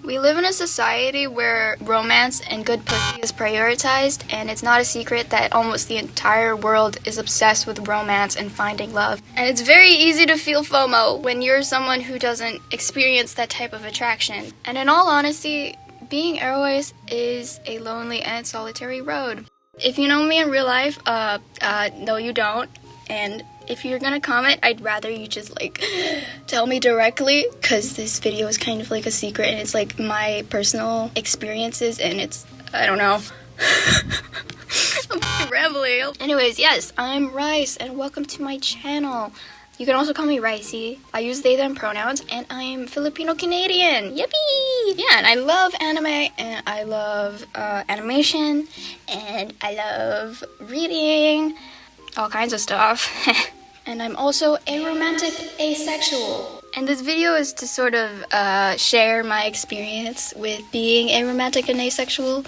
We live in a society where romance and good pussy is prioritized, and it's not a secret that almost the entire world is obsessed with romance and finding love. And it's very easy to feel FOMO when you're someone who doesn't experience that type of attraction. And in all honesty, being AROACE is a lonely and solitary road. If you know me in real life, no you don't, and if you're gonna comment, I'd rather you just tell me directly, because this video is kind of like a secret and it's like my personal experiences and it's, I don't know. I'm rambling. Anyways, yes, I'm Rice and welcome to my channel. You can also call me Ricey. I use they them pronouns and I'm Filipino-Canadian. Yippee! Yeah, and I love anime and I love animation and I love reading, all kinds of stuff. And I'm also aromantic asexual. And this video is to sort of share my experience with being aromantic and asexual,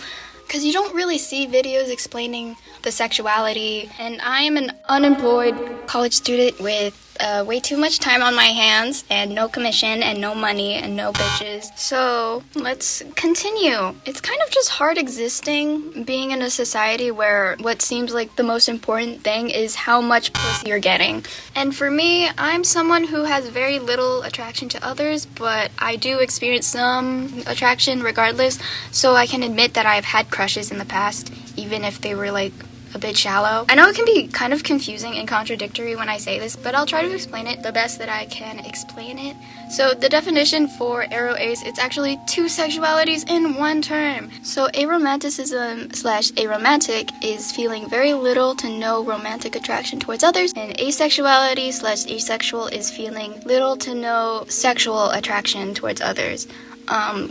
because you don't really see videos explaining the sexuality. And I am an unemployed college student with way too much time on my hands and no commission and no money and no bitches. So let's continue. It's kind of just hard existing being in a society where what seems like the most important thing is how much pussy you're getting. And for me, I'm someone who has very little attraction to others, but I do experience some attraction regardless. So I can admit that I've had crushes in the past, even if they were a bit shallow. I know it can be kind of confusing and contradictory when I say this, but I'll try to explain it the best that I can explain it. So the definition for AROACE, it's actually two sexualities in one term. So aromanticism / aromantic is feeling very little to no romantic attraction towards others, and asexuality / asexual is feeling little to no sexual attraction towards others.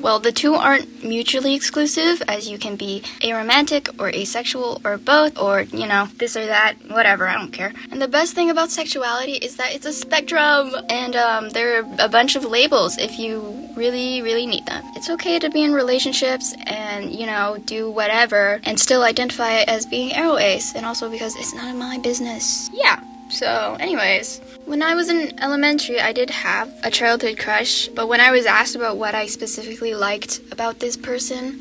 Well, the two aren't mutually exclusive, as you can be aromantic or asexual or both, or, this or that, whatever, I don't care. And the best thing about sexuality is that it's a spectrum, and there are a bunch of labels if you really, really need them. It's okay to be in relationships and, do whatever, and still identify it as being AROACE, and also because it's none of my business. Yeah. So, anyways, when I was in elementary, I did have a childhood crush, but when I was asked about what I specifically liked about this person,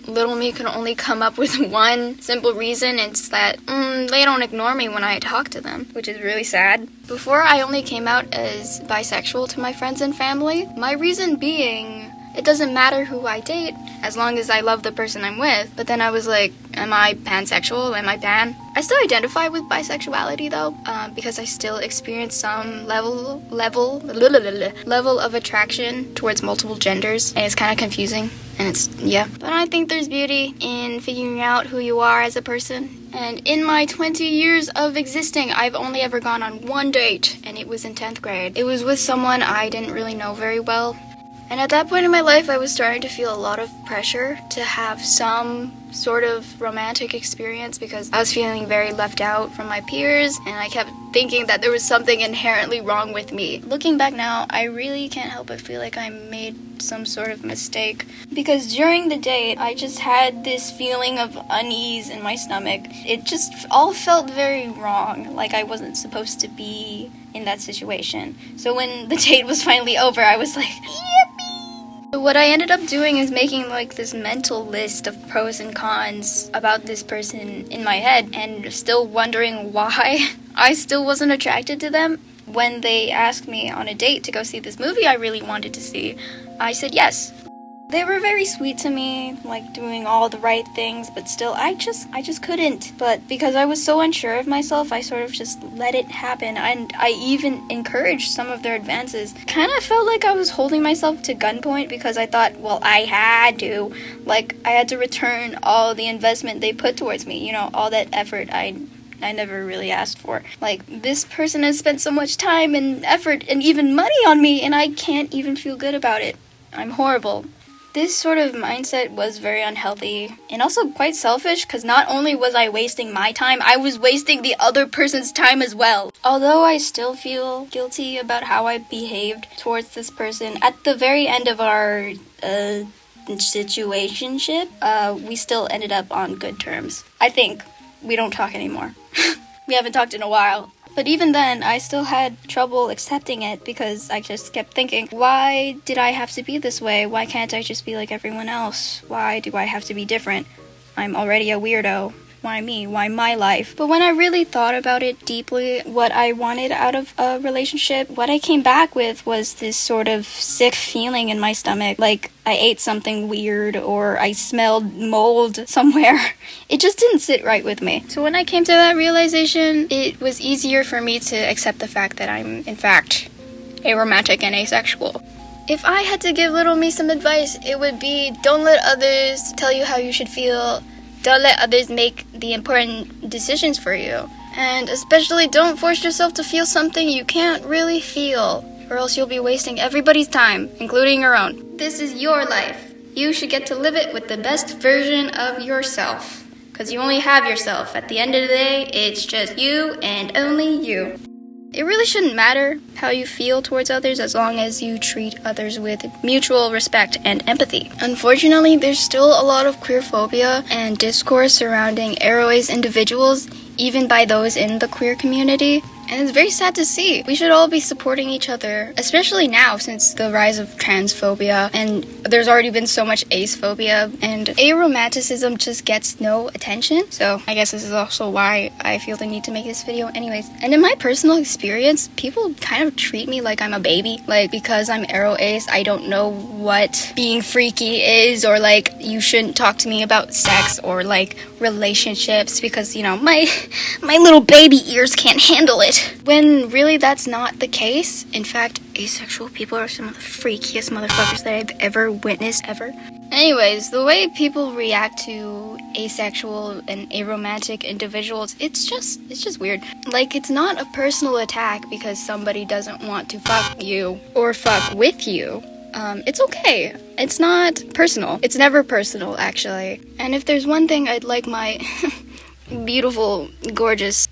little me could only come up with one simple reason. It's that they don't ignore me when I talk to them, which is really sad. Before, I only came out as bisexual to my friends and family. My reason being, it doesn't matter who I date, as long as I love the person I'm with. But then I was like, am I pansexual? Am I pan? I still identify with bisexuality though, because I still experience some level of attraction towards multiple genders, and it's kind of confusing, and But I think there's beauty in figuring out who you are as a person. And in my 20 years of existing, I've only ever gone on one date, and it was in 10th grade. It was with someone I didn't really know very well. And at that point in my life, I was starting to feel a lot of pressure to have some sort of romantic experience because I was feeling very left out from my peers, and I kept thinking that there was something inherently wrong with me. Looking back now, I really can't help but feel like I made some sort of mistake, because during the date, I just had this feeling of unease in my stomach. It just all felt very wrong, like I wasn't supposed to be in that situation. So when the date was finally over, I was like, yippee! So what I ended up doing is making this mental list of pros and cons about this person in my head, and still wondering why I still wasn't attracted to them. When they asked me on a date to go see this movie I really wanted to see, I said yes. They were very sweet to me, doing all the right things, but still, I just couldn't. But because I was so unsure of myself, I sort of just let it happen, and I even encouraged some of their advances. Kind of felt like I was holding myself to gunpoint, because I thought, well, I had to. I had to return all the investment they put towards me, all that effort I never really asked for. This person has spent so much time and effort and even money on me, and I can't even feel good about it. I'm horrible. This sort of mindset was very unhealthy and also quite selfish, because not only was I wasting my time, I was wasting the other person's time as well. Although I still feel guilty about how I behaved towards this person, at the very end of our situationship, we still ended up on good terms. I think. We don't talk anymore. We haven't talked in a while. But even then, I still had trouble accepting it because I just kept thinking, why did I have to be this way? Why can't I just be like everyone else? Why do I have to be different? I'm already a weirdo. Why me? Why my life? But when I really thought about it deeply, what I wanted out of a relationship, what I came back with was this sort of sick feeling in my stomach, like I ate something weird or I smelled mold somewhere. It just didn't sit right with me. So when I came to that realization, it was easier for me to accept the fact that I'm, in fact, aromantic and asexual. If I had to give little me some advice, it would be don't let others tell you how you should feel. Don't let others make the important decisions for you. And especially don't force yourself to feel something you can't really feel, or else you'll be wasting everybody's time, including your own. This is your life. You should get to live it with the best version of yourself. Because you only have yourself. At the end of the day, it's just you and only you. It really shouldn't matter how you feel towards others as long as you treat others with mutual respect and empathy. Unfortunately, there's still a lot of queerphobia and discourse surrounding AROACE individuals, even by those in the queer community. And it's very sad to see. We should all be supporting each other, especially now since the rise of transphobia, and there's already been so much acephobia, and aromanticism just gets no attention. So I guess this is also why I feel the need to make this video anyways. And in my personal experience, people kind of treat me like I'm a baby. Like, because I'm AROACE, I don't know what being freaky is, or like, you shouldn't talk to me about sex or like relationships because, you know, my little baby ears can't handle it. When really that's not the case. In fact, asexual people are some of the freakiest motherfuckers that I've ever witnessed ever. Anyways, the way people react to asexual and aromantic individuals, it's just weird. Like, it's not a personal attack because somebody doesn't want to fuck you or fuck with you. It's okay. It's not personal. It's never personal, actually. And if there's one thing I'd like my beautiful, gorgeous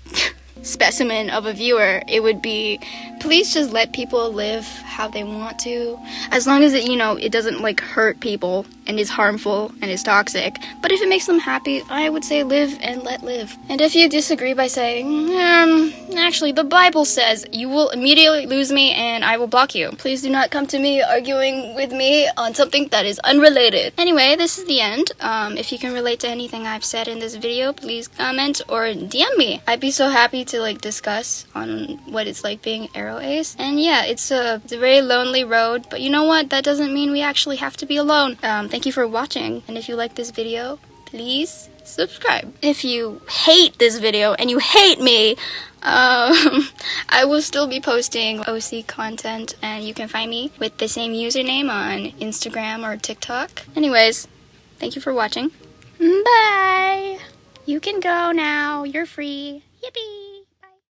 specimen of a viewer, it would be, please just let people live how they want to, as long as it, you know, it doesn't like hurt people and is harmful and is toxic. But if it makes them happy, I would say live and let live. And if you disagree by saying, actually the Bible says, you will immediately lose me and I will block you. Please do not come to me arguing with me on something that is unrelated. Anyway, this is the end. If you can relate to anything I've said in this video, please comment or DM me. I'd be so happy to like discuss on what it's like being AROACE. And yeah, it's a very lonely road, but you know what? That doesn't mean we actually have to be alone. Thank you for watching, and if you like this video, please subscribe. If you hate this video and you hate me, I will still be posting OC content, and you can find me with the same username on Instagram or TikTok. Anyways, thank you for watching. Bye! You can go now. You're free. Yippee!